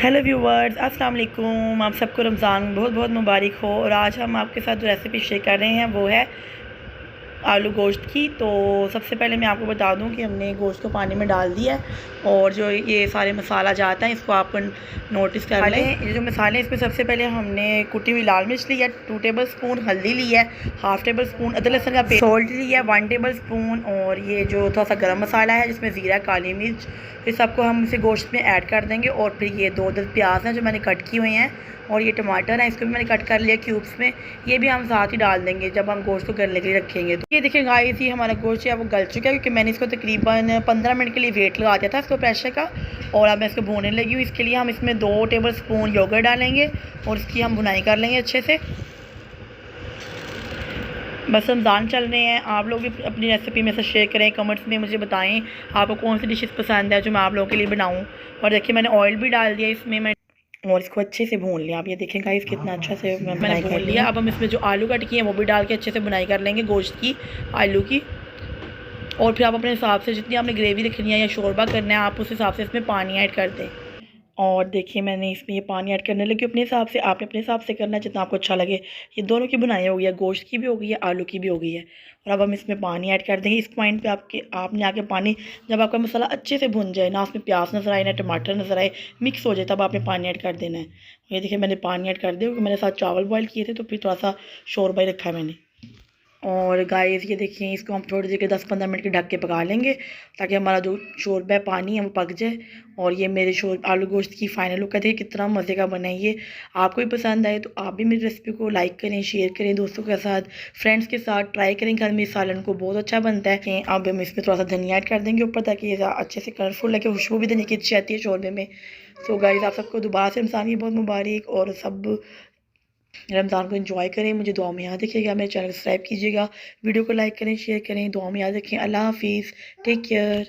Hello viewers, अस्सलाम वालेकुम। आप सबको रमज़ान बहुत बहुत मुबारक हो। और आज हम आपके साथ जो रेसिपी शेयर कर रहे हैं वो है आलू गोश्त की। तो सबसे पहले मैं आपको बता दूं कि हमने गोश्त को पानी में डाल दिया है और जो ये सारे मसाला जाता है इसको आप नोटिस कर लें। ये जो मसाले हैं इसमें सबसे पहले हमने कुटी हुई लाल मिर्च ली है, 2 टेबल स्पून हल्दी ली है, 1/2 टेबल स्पून अदरक लहसुन का पेस्ट, सॉल्ट ली है 1 टेबल स्पून, और ये जो थोड़ा सा गरम मसाला है जिसमें ज़ीरा, काली मिर्च, ये सबको हम इसे गोश्त में ऐड कर देंगे। और फिर ये 2 प्याज हैं जो मैंने कट की हुई हैं, और ये टमाटर है इसको भी मैंने कट कर लिया क्यूब्स में, ये भी हम साथ ही डाल देंगे जब हम गोश्त को गलने के लिए रखेंगे। तो ये देखिए गाइस, ये हमारा गोश्त है वो गल चुका है क्योंकि मैंने इसको तकरीबन 15 मिनट के लिए वेट लगा दिया था इसको प्रेशर का। और अब मैं इसको भूनने लगी हूँ। इसके लिए हम इसमें 2 टेबल स्पून योगर्ट डालेंगे और इसकी हम भुनाई कर लेंगे अच्छे से। बस रमज़ान चल रहे हैं, आप लोग भी अपनी रेसिपी में से शेयर करें, कमेंट्स में मुझे बताएं आपको कौन सी डिशेस पसंद है जो मैं आप लोगों के लिए बनाऊं। और देखिए मैंने ऑयल भी डाल दिया इसमें, मैं और इसको अच्छे से भून लिया। आप ये देखें गाइस कितना अच्छा से मैंने भून लिया। अब हम इसमें जो आलू कट किए हैं वो भी डाल के अच्छे से बुनाई कर लेंगे गोश्त की, आलू की। और फिर आप अपने हिसाब से जितनी आपने ग्रेवी रखनी है या शोरबा करना है आप उस हिसाब से इसमें पानी ऐड कर दें। और देखिए मैंने इसमें ये पानी ऐड करने लगी अपने हिसाब से, आपने अपने हिसाब से करना है जितना आपको अच्छा लगे। ये दोनों की बुनाई हो गई है, गोश्त की भी हो गई है, आलू की भी हो गई है। और अब हम इसमें पानी ऐड कर देंगे। इस पॉइंट पे आपने आके पानी, जब आपका मसाला अच्छे से भुन जाए ना, उसमें प्याज नज़र आए ना टमाटर नज़र आए, मिक्स हो जाए, तब आपने पानी ऐड कर देना है। ये देखिए मैंने पानी ऐड कर दिया क्योंकि मैंने साथ चावल बॉयल किए थे तो फिर थोड़ा सा शोरबा ही रखा है मैंने। और गाइस ये देखिए इसको हम थोड़ी देर के 10-15 मिनट के ढक के पका लेंगे ताकि हमारा जो शोरबा पानी है वो पक जाए। और ये मेरे आलू गोश्त की फ़ाइनल लुक है। देखिए कितना मज़े का बना है ये। आपको भी पसंद आए तो आप भी मेरी रेसिपी को लाइक करें, शेयर करें, दोस्तों के साथ, फ्रेंड्स के साथ ट्राई करें। घर में इस सालन को बहुत अच्छा बनता है। अब हम इसमें थोड़ा सा धनिया ऐड कर देंगे ऊपर ताकि ये अच्छे से कलरफुल लगे, खुशबू भी धनिया की अच्छी आती है शोरबे में। सो गाइस आप सबको दोबारा से रमज़ान की बहुत मुबारक, और सब रमज़ान को एंजॉय करें। मुझे दुआ में याद रखिएगा, मेरे चैनल को सब्सक्राइब कीजिएगा, वीडियो को लाइक करें, शेयर करें, दुआ में याद रखें। अल्लाह हाफिज़, टेक केयर।